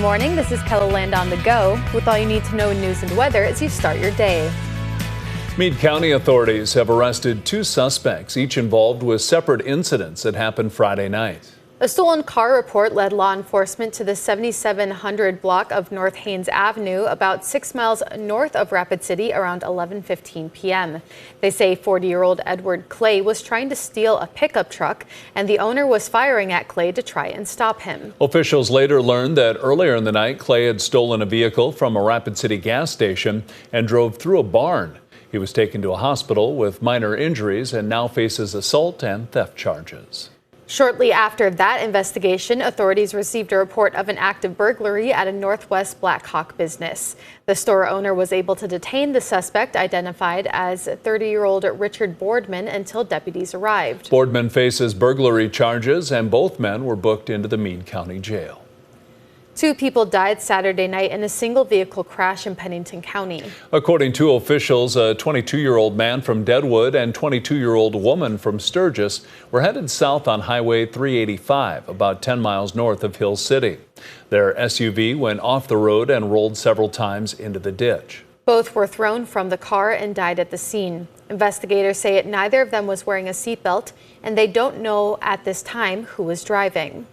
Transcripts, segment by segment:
morning. This is Kellaland on the go with all you need to know in news and weather as you start your day. Meade County authorities have arrested 2 suspects, each involved with separate incidents that happened Friday night. A stolen car report led law enforcement to the 7700 block of North Haynes Avenue, about 6 miles north of Rapid City, around 11:15 p.m. They say 40-year-old Edward Clay was trying to steal a pickup truck, and the owner was firing at Clay to try and stop him. Officials later learned that earlier in the night, Clay had stolen a vehicle from a Rapid City gas station and drove through a barn. He was taken to a hospital with minor injuries and now faces assault and theft charges. Shortly after that investigation, authorities received a report of an active burglary at a Northwest Black Hawk business. The store owner was able to detain the suspect, identified as 30-year-old Richard Boardman, until deputies arrived. Boardman faces burglary charges, and both men were booked into the Meade County Jail. 2 people died Saturday night in a single vehicle crash in Pennington County. According to officials, a 22-year-old man from Deadwood and 22-year-old woman from Sturgis were headed south on Highway 385, about 10 miles north of Hill City. Their SUV went off the road and rolled several times into the ditch. Both were thrown from the car and died at the scene. Investigators say neither of them was wearing a seatbelt, and they don't know at this time who was driving.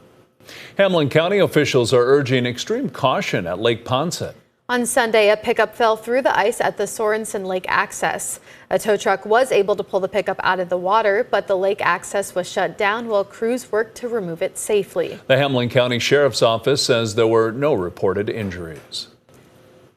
Hamilton County officials are urging extreme caution at Lake Ponset. On Sunday, a pickup fell through the ice at the Sorensen Lake access. A tow truck was able to pull the pickup out of the water, but the lake access was shut down while crews worked to remove it safely. The Hamilton County Sheriff's Office says there were no reported injuries.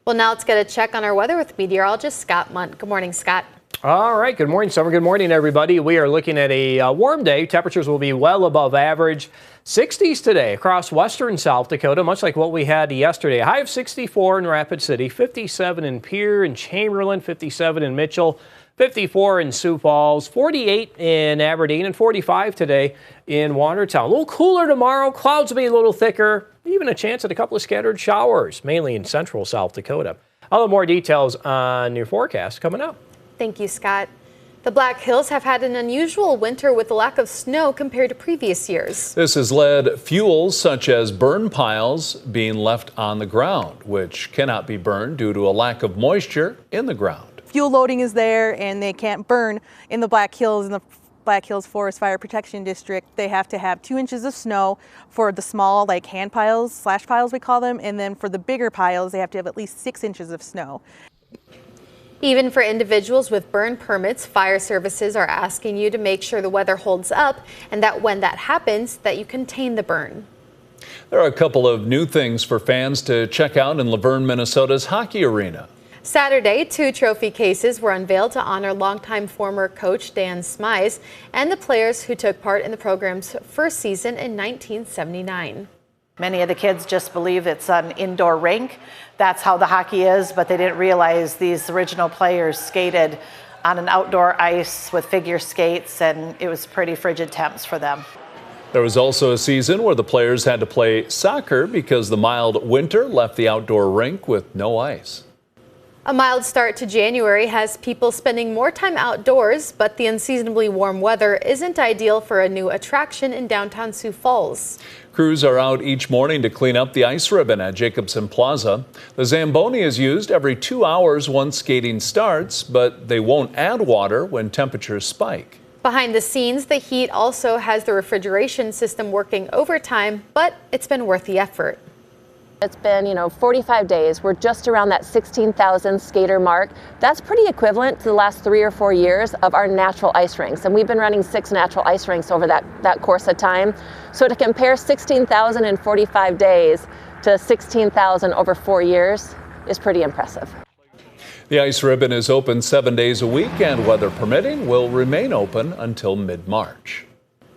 Well, now let's get a check on our weather with meteorologist Scott Munt. Good morning, Scott. All right. Good morning, Summer. Good morning, everybody. We are looking at a warm day. Temperatures will be well above average. 60s today across western South Dakota, much like what we had yesterday. A high of 64 in Rapid City, 57 in Pierre and Chamberlain, 57 in Mitchell, 54 in Sioux Falls, 48 in Aberdeen, and 45 today in Watertown. A little cooler tomorrow. Clouds will be a little thicker. Even a chance at a couple of scattered showers, mainly in central South Dakota. I'll have more details on your forecast coming up. Thank you, Scott. The Black Hills have had an unusual winter with a lack of snow compared to previous years. This has led fuels such as burn piles being left on the ground, which cannot be burned due to a lack of moisture in the ground. Fuel loading is there and they can't burn in the Black Hills. In the Black Hills Forest Fire Protection District, they have to have 2 inches of snow for the small, like hand piles, slash piles we call them, and then for the bigger piles, they have to have at least 6 inches of snow. Even for individuals with burn permits, fire services are asking you to make sure the weather holds up and that when that happens, that you contain the burn. There are a couple of new things for fans to check out in Luverne, Minnesota's hockey arena. Saturday, 2 trophy cases were unveiled to honor longtime former coach Dan Smize and the players who took part in the program's first season in 1979. Many of the kids just believe it's an indoor rink. That's how the hockey is, but they didn't realize these original players skated on an outdoor ice with figure skates, and it was pretty frigid temps for them. There was also a season where the players had to play soccer because the mild winter left the outdoor rink with no ice. A mild start to January has people spending more time outdoors, but the unseasonably warm weather isn't ideal for a new attraction in downtown Sioux Falls. Crews are out each morning to clean up the ice ribbon at Jacobson Plaza. The Zamboni is used every 2 hours once skating starts, but they won't add water when temperatures spike. Behind the scenes, the heat also has the refrigeration system working overtime, but it's been worth the effort. It's been, 45 days. We're just around that 16,000 skater mark. That's pretty equivalent to the last 3 or 4 years of our natural ice rinks. And we've been running 6 natural ice rinks over that course of time. So to compare 16,000 in 45 days to 16,000 over 4 years is pretty impressive. The ice ribbon is open 7 days a week and, weather permitting, will remain open until mid-March.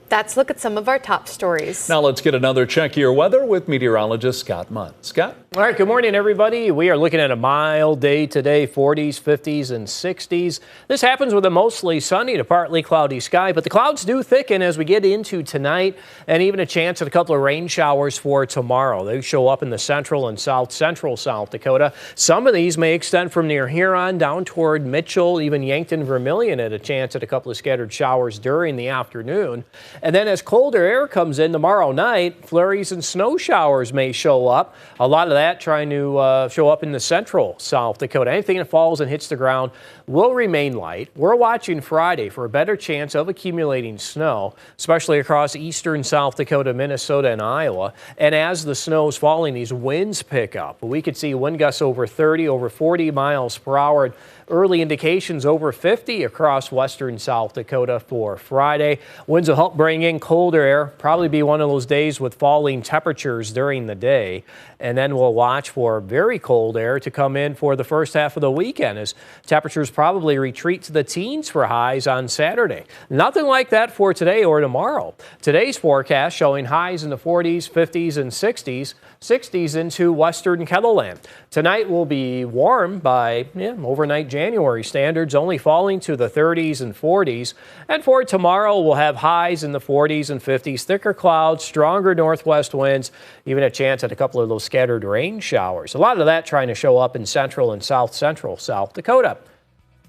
That's a look at some of our top stories. Now let's get another check of your weather with meteorologist Scott Munt. Scott? All right, good morning, everybody. We are looking at a mild day today, 40s, 50s, and 60s. This happens with a mostly sunny to partly cloudy sky, but the clouds do thicken as we get into tonight, and even a chance at a couple of rain showers for tomorrow. They show up in the central and central South Dakota. Some of these may extend from near Huron down toward Mitchell, even Yankton, Vermilion, at a chance at a couple of scattered showers during the afternoon. And then as colder air comes in tomorrow night, flurries and snow showers may show up. A lot of that trying to show up in the central South Dakota. Anything that falls and hits the ground will remain light. We're watching Friday for a better chance of accumulating snow, especially across eastern South Dakota, Minnesota, and Iowa. And as the snow's falling, these winds pick up. We could see wind gusts over 30, over 40 miles per hour. Early indications over 50 across western South Dakota for Friday. Winds will help bring in colder air. Probably be one of those days with falling temperatures during the day. And then we'll watch for very cold air to come in for the first half of the weekend as temperatures probably retreat to the teens for highs on Saturday. Nothing like that for today or tomorrow. Today's forecast showing highs in the 40s, 50s, and 60s into western Kettleland. Tonight will be warm by overnight January standards, only falling to the 30s and 40s. And for tomorrow, we'll have highs in the 40s and 50s, thicker clouds, stronger northwest winds, even a chance at a couple of those scattered rain showers. A lot of that trying to show up in central and south central South Dakota.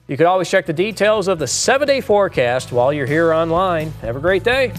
You can always check the details of the 7-day forecast while you're here online. Have a great day.